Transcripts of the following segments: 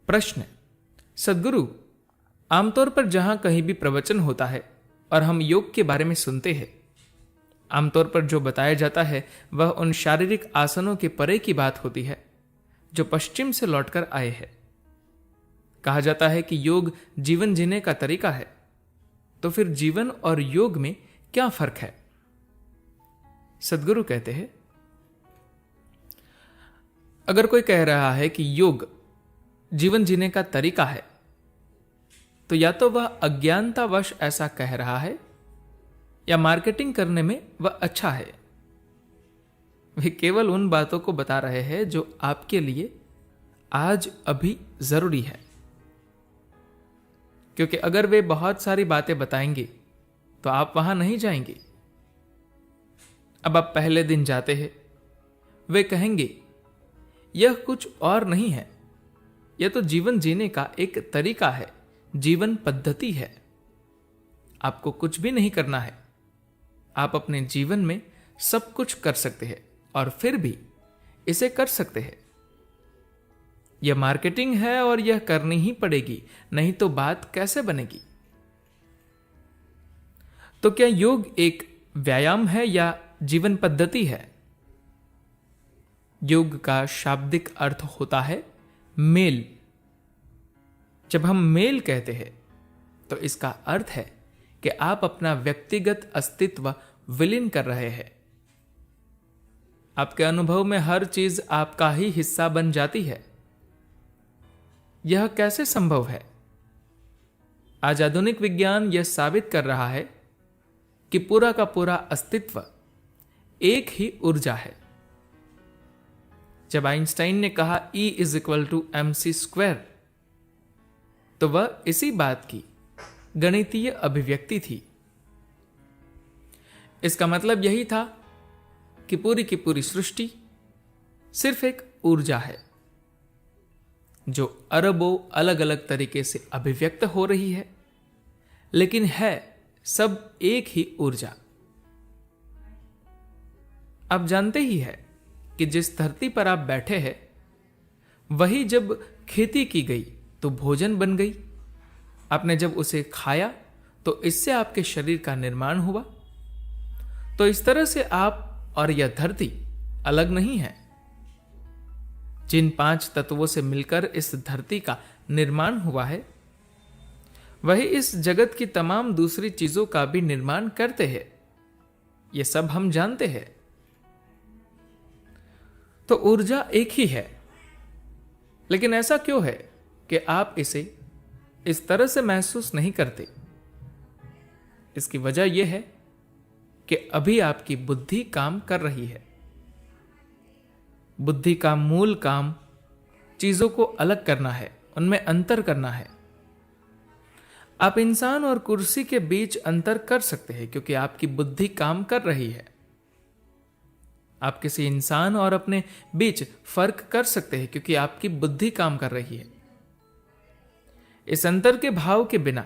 प्रश्न: सद्गुरु, आमतौर पर जहां कहीं भी प्रवचन होता है और हम योग के बारे में सुनते हैं, आमतौर पर जो बताया जाता है वह उन शारीरिक आसनों के परे की बात होती है जो पश्चिम से लौटकर आए हैं। कहा जाता है कि योग जीवन जीने का तरीका है। तो फिर जीवन और योग में क्या फर्क है? सद्गुरु कहते हैं, अगर कोई कह रहा है कि योग जीवन जीने का तरीका है, तो या तो वह अज्ञानतावश ऐसा कह रहा है या मार्केटिंग करने में वह अच्छा है। वे केवल उन बातों को बता रहे हैं जो आपके लिए आज अभी जरूरी है, क्योंकि अगर वे बहुत सारी बातें बताएंगे तो आप वहां नहीं जाएंगे। अब आप पहले दिन जाते हैं, वे कहेंगे यह कुछ और नहीं है, यह तो जीवन जीने का एक तरीका है, जीवन पद्धति है। आपको कुछ भी नहीं करना है, आप अपने जीवन में सब कुछ कर सकते हैं और फिर भी इसे कर सकते हैं। यह मार्केटिंग है और यह करनी ही पड़ेगी, नहीं तो बात कैसे बनेगी? तो क्या योग एक व्यायाम है या जीवन पद्धति है? योग का शाब्दिक अर्थ होता है मेल। जब हम मेल कहते हैं तो इसका अर्थ है कि आप अपना व्यक्तिगत अस्तित्व विलीन कर रहे हैं। आपके अनुभव में हर चीज आपका ही हिस्सा बन जाती है। यह कैसे संभव है? आज आधुनिक विज्ञान यह साबित कर रहा है कि पूरा का पूरा अस्तित्व एक ही ऊर्जा है। जब आइंस्टाइन ने कहा E = mc², तो वह इसी बात की गणितीय अभिव्यक्ति थी। इसका मतलब यही था कि पूरी की पूरी सृष्टि सिर्फ एक ऊर्जा है जो अरबों अलग अलग तरीके से अभिव्यक्त हो रही है, लेकिन है सब एक ही ऊर्जा। आप जानते ही है कि जिस धरती पर आप बैठे हैं, वही जब खेती की गई तो भोजन बन गई। आपने जब उसे खाया तो इससे आपके शरीर का निर्माण हुआ। तो इस तरह से आप और यह धरती अलग नहीं है। जिन 5 तत्वों से मिलकर इस धरती का निर्माण हुआ है, वही इस जगत की तमाम दूसरी चीजों का भी निर्माण करते हैं। यह सब हम जानते हैं। तो ऊर्जा एक ही है, लेकिन ऐसा क्यों है कि आप इसे इस तरह से महसूस नहीं करते? इसकी वजह यह है कि अभी आपकी बुद्धि काम कर रही है। बुद्धि का मूल काम चीजों को अलग करना है, उनमें अंतर करना है। आप इंसान और कुर्सी के बीच अंतर कर सकते हैं क्योंकि आपकी बुद्धि काम कर रही है। आप किसी इंसान और अपने बीच फर्क कर सकते हैं क्योंकि आपकी बुद्धि काम कर रही है। इस अंतर के भाव के बिना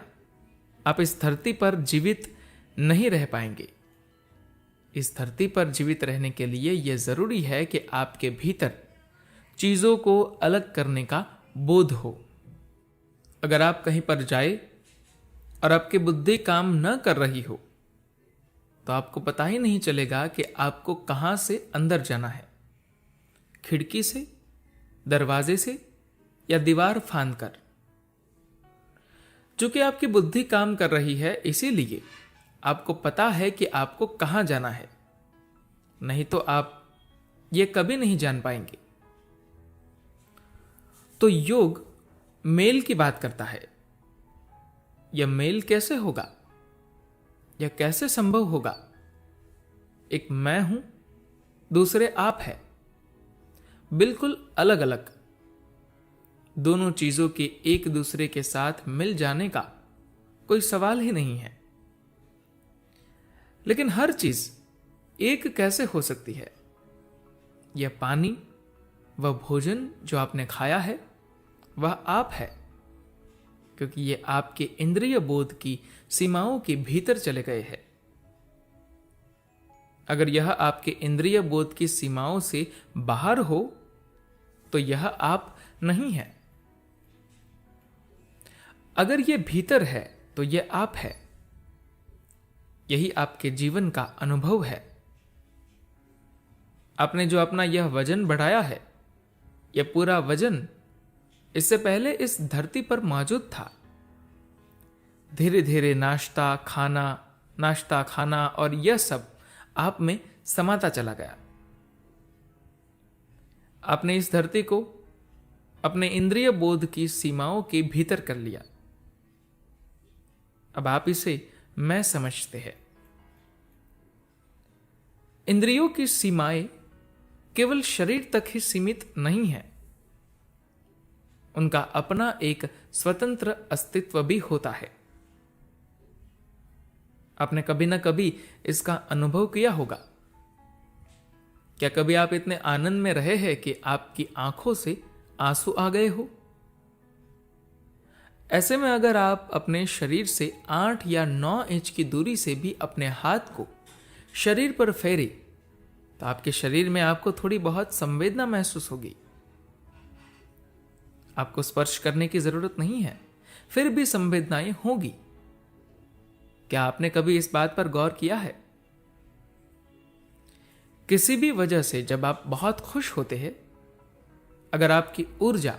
आप इस धरती पर जीवित नहीं रह पाएंगे। इस धरती पर जीवित रहने के लिए यह जरूरी है कि आपके भीतर चीजों को अलग करने का बोध हो। अगर आप कहीं पर जाए और आपकी बुद्धि काम न कर रही हो, तो आपको पता ही नहीं चलेगा कि आपको कहां से अंदर जाना है, खिड़की से, दरवाजे से या दीवार फांद कर। चूंकि आपकी बुद्धि काम कर रही है, इसीलिए आपको पता है कि आपको कहां जाना है, नहीं तो आप यह कभी नहीं जान पाएंगे। तो योग मेल की बात करता है। यह मेल कैसे होगा? यह कैसे संभव होगा? एक मैं हूं, दूसरे आप है, बिल्कुल अलग अलग। दोनों चीजों के एक दूसरे के साथ मिल जाने का कोई सवाल ही नहीं है। लेकिन हर चीज एक कैसे हो सकती है? यह पानी, वह भोजन जो आपने खाया है, वह आप है, क्योंकि यह आपके इंद्रिय बोध की सीमाओं के भीतर चले गए हैं। अगर यह आपके इंद्रिय बोध की सीमाओं से बाहर हो तो यह आप नहीं है। अगर ये भीतर है तो ये आप है, यही आपके जीवन का अनुभव है। आपने जो अपना यह वजन बढ़ाया है, यह पूरा वजन इससे पहले इस धरती पर मौजूद था। धीरे धीरे नाश्ता खाना और यह सब आप में समाता चला गया। आपने इस धरती को अपने इंद्रिय बोध की सीमाओं के भीतर कर लिया। अब आप इसे मैं समझते हैं। इंद्रियों की सीमाएं केवल शरीर तक ही सीमित नहीं है, उनका अपना एक स्वतंत्र अस्तित्व भी होता है। आपने कभी ना कभी इसका अनुभव किया होगा। क्या कभी आप इतने आनंद में रहे हैं कि आपकी आंखों से आंसू आ गए हो? ऐसे में अगर आप अपने शरीर से 8 या 9 इंच की दूरी से भी अपने हाथ को शरीर पर फेरे तो आपके शरीर में आपको थोड़ी बहुत संवेदना महसूस होगी। आपको स्पर्श करने की जरूरत नहीं है, फिर भी संवेदनाएं होगी। क्या आपने कभी इस बात पर गौर किया है? किसी भी वजह से जब आप बहुत खुश होते हैं, अगर आपकी ऊर्जा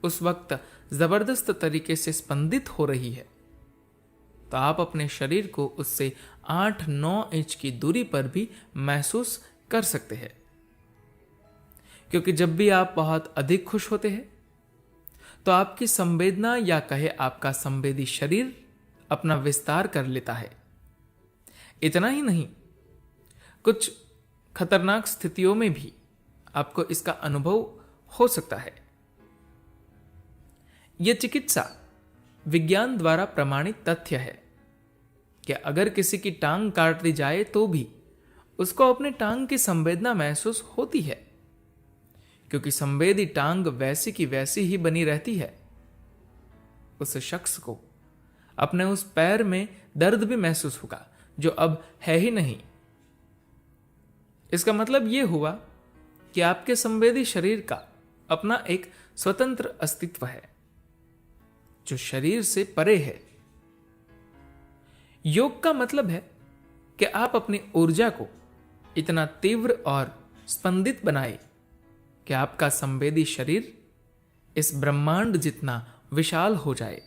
उस वक्त जबरदस्त तरीके से स्पंदित हो रही है, तो आप अपने शरीर को उससे 8-9 इंच की दूरी पर भी महसूस कर सकते हैं। क्योंकि जब भी आप बहुत अधिक खुश होते हैं, तो आपकी संवेदना या कहे आपका संवेदी शरीर अपना विस्तार कर लेता है। इतना ही नहीं, कुछ खतरनाक स्थितियों में भी आपको इसका अनुभव हो सकता है। यह चिकित्सा विज्ञान द्वारा प्रमाणित तथ्य है कि अगर किसी की टांग काट दी जाए तो भी उसको अपने टांग की संवेदना महसूस होती है, क्योंकि संवेदी टांग वैसी की वैसी ही बनी रहती है। उस शख्स को अपने उस पैर में दर्द भी महसूस होगा जो अब है ही नहीं। इसका मतलब यह हुआ कि आपके संवेदी शरीर का अपना एक स्वतंत्र अस्तित्व है जो शरीर से परे है। योग का मतलब है कि आप अपनी ऊर्जा को इतना तीव्र और स्पंदित बनाए कि आपका संवेदी शरीर इस ब्रह्मांड जितना विशाल हो जाए।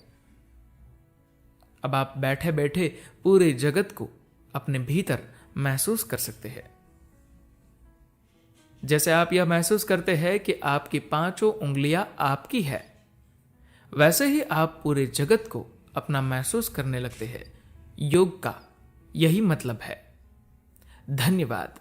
अब आप बैठे बैठे पूरे जगत को अपने भीतर महसूस कर सकते हैं। जैसे आप यह महसूस करते हैं कि आपकी 5 उंगलियां आपकी है, वैसे ही आप पूरे जगत को अपना महसूस करने लगते हैं। योग का यही मतलब है। धन्यवाद।